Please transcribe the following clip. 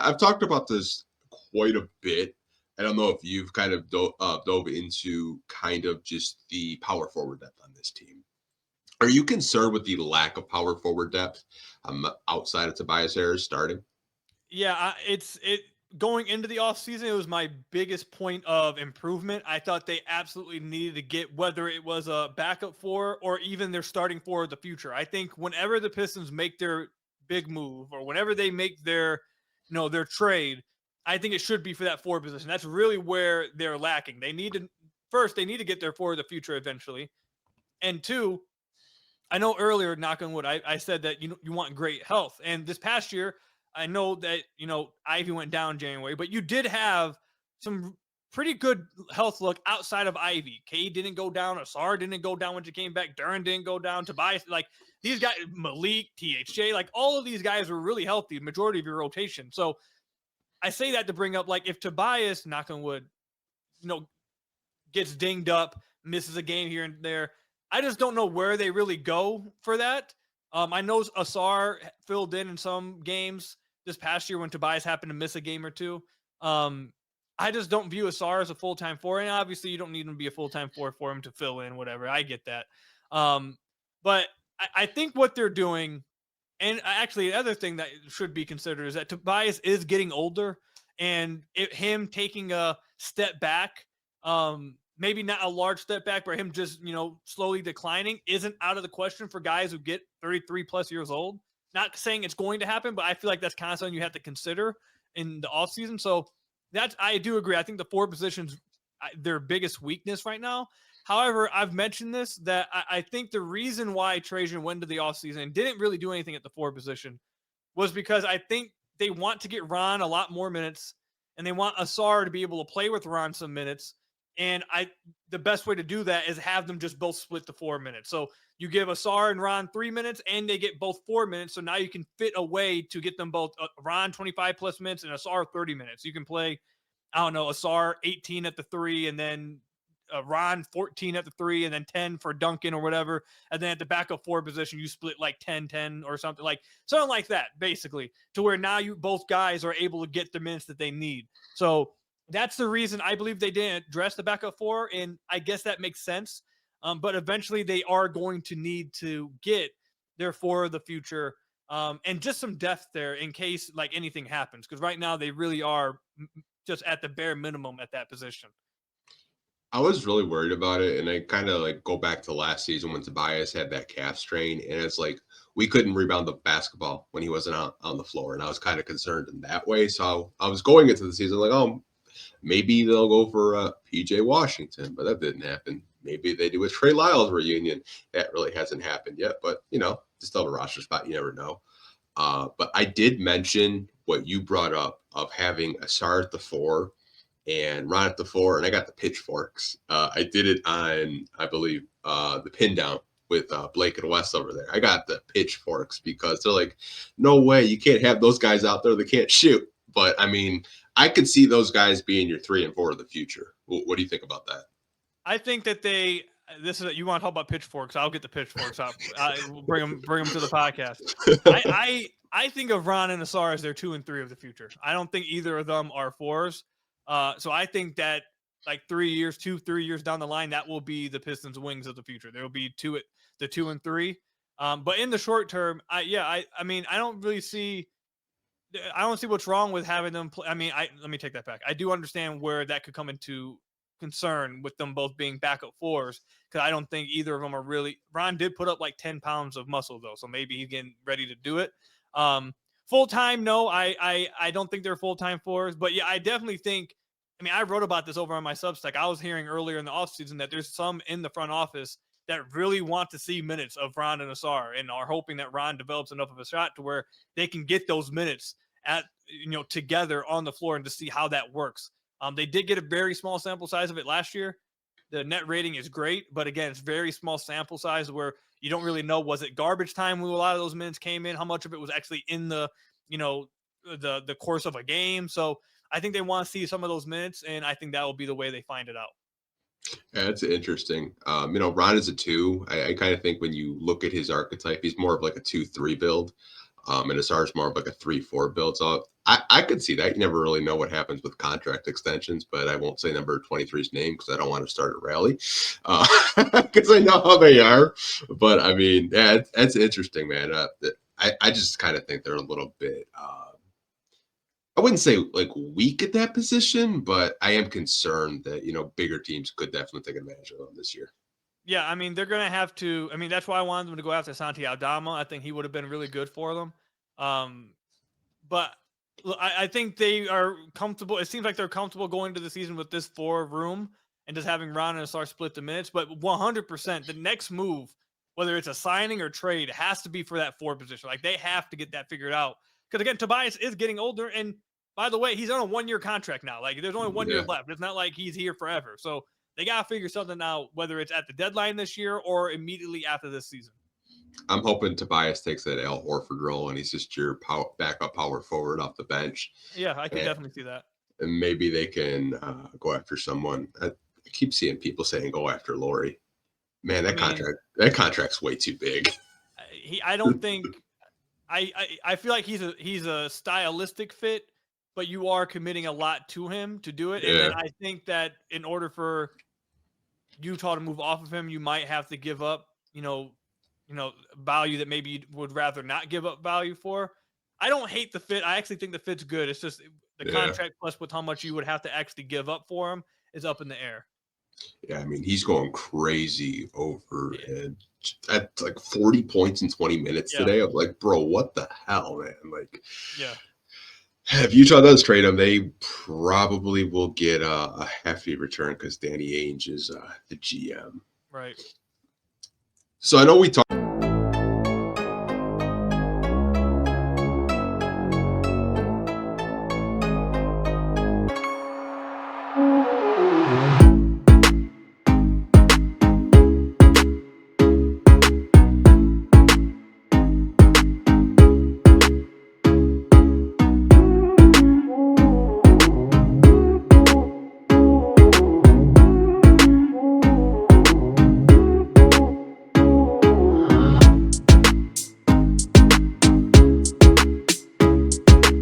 I've talked about this quite a bit. I don't know if you've kind of dove into kind of just the power forward depth on this team. Are you concerned with the lack of power forward depth outside of Tobias Harris starting? Yeah, it going into the offseason, it was my biggest point of improvement. I thought they absolutely needed to get whether it was a backup four or even their starting four of the future. I think whenever the Pistons make their big move or whenever they make their their trade, I think it should be for that four position. That's really where they're lacking. They need to get their four of the future eventually. And two, I know earlier, knock on wood, I said that you want great health. And this past year, I know that Ivy went down January, but you did have some pretty good health look outside of Ivy. K didn't go down, Asar didn't go down when she came back, Duran didn't go down, Tobias, like these guys, Malik, THJ, like all of these guys were really healthy, majority of your rotation. So I say that to bring up, like, if Tobias, knock on wood, you know, gets dinged up, misses a game here and there. I just don't know where they really go for that. I know Asar filled in some games this past year when Tobias happened to miss a game or two. I just don't view Asar as a full-time four, and obviously you don't need him to be a full-time four for him to fill in, whatever. I get that. But I think what they're doing, and actually the other thing that should be considered is that Tobias is getting older, and him taking a step back, maybe not a large step back, but him just, slowly declining isn't out of the question for guys who get 33 plus years old. Not saying it's going to happen, but I feel like that's kind of something you have to consider in the offseason. So I do agree. I think the four positions, their biggest weakness right now. However, I've mentioned this, that I think the reason why Trajan went to the offseason and didn't really do anything at the four position was because I think they want to get Ron a lot more minutes, and they want Asar to be able to play with Ron some minutes. And the best way to do that is have them just both split the 4 minutes. So you give Asar and Ron 3 minutes, and they get both 4 minutes. So now you can fit a way to get them both, Ron 25 plus minutes and Asar 30 minutes. You can play, I don't know, Asar 18 at the 3, and then Ron 14 at the 3, and then 10 for Duncan or whatever. And then at the backup four position, you split like 10-10 or something like that, basically, to where now you both guys are able to get the minutes that they need. So that's the reason I believe they didn't address the backup four, and I guess that makes sense. But eventually they are going to need to get their four of the future, and just some depth there in case like anything happens. Because right now they really are just at the bare minimum at that position. I was really worried about it, and I kind of like go back to last season when Tobias had that calf strain, and it's like we couldn't rebound the basketball when he wasn't out on the floor, and I was kind of concerned in that way. So I was going into the season like, oh, maybe they'll go for PJ Washington, but that didn't happen. Maybe they do a Trey Lyles reunion. That really hasn't happened yet, but just still a roster spot. You never know. But I did mention what you brought up of having Asar at the 4 and Ron at the 4, and I got the pitchforks. I did it on, I believe, the pin down with Blake and Wes over there. I got the pitchforks because they're like, no way, you can't have those guys out there that can't shoot. But I mean, I could see those guys being your 3 and 4 of the future. What do you think about that? I think that you want to talk about pitchforks? I'll get the pitchforks out. Bring them to the podcast. I think of Ron and Asar as their 2 and 3 of the future. I don't think either of them are 4s. So I think that like 3 years down the line, that will be the Pistons' wings of the future. There will be the 2 and 3. But in the short term, I mean, I don't see what's wrong with having them play. I mean, let me take that back. I do understand where that could come into concern with them both being backup 4s, because I don't think either of them are really. Ron did put up like 10 pounds of muscle though, so maybe he's getting ready to do it. Full time, no, I don't think they're full time 4s, but yeah, I definitely think. I mean, I wrote about this over on my Substack. I was hearing earlier in the offseason that there's some in the front office that really want to see minutes of Ron and Asar and are hoping that Ron develops enough of a shot to where they can get those minutes together on the floor and to see how that works. They did get a very small sample size of it last year. The net rating is great, but again, it's very small sample size where you don't really know, was it garbage time when a lot of those minutes came in? How much of it was actually in the course of a game? So I think they want to see some of those minutes, and I think that will be the way they find it out. Yeah, that's interesting. Ron is a 2. I kind of think when you look at his archetype, he's more of like a 2-3 build. And as far as more of like a 3-4 build. So I could see that. You never really know what happens with contract extensions, but I won't say number 23's name because I don't want to start a rally because I know how they are. But I mean, yeah, it's interesting, man. I just kind of think they're a little bit, I wouldn't say like weak at that position, but I am concerned that, bigger teams could definitely take advantage of them this year. Yeah, I mean, they're going to have to. I mean, that's why I wanted them to go after Santi Aldama. I think he would have been really good for them. But look, I think they are comfortable. It seems like they're comfortable going to the season with this 4 room and just having Ron and Asar split the minutes. But 100%, the next move, whether it's a signing or trade, has to be for that 4 position. Like, they have to get that figured out. Because, again, Tobias is getting older. And, by the way, he's on a 1-year contract now. Like, there's only 1 year left. It's not like he's here forever. So they got to figure something out, whether it's at the deadline this year or immediately after this season. I'm hoping Tobias takes that Al Horford role and he's just your backup power forward off the bench. Yeah, I could definitely see that. And maybe they can go after someone. I keep seeing people saying go after Laurie. Man, that contract's way too big. I don't think I feel like he's a stylistic fit, but you are committing a lot to him to do it. And then I think that in order for Utah to move off of him, you might have to give up, value that maybe you would rather not give up value for. I don't hate the fit. I actually think the fit's good. It's just the contract plus with how much you would have to actually give up for him is up in the air. Yeah, I mean, he's going crazy over at like 40 points in 20 minutes today. I'm like, bro, what the hell, man? Like, if Utah does trade him, they probably will get a hefty return because Danny Ainge is the GM. Right. So I know we talked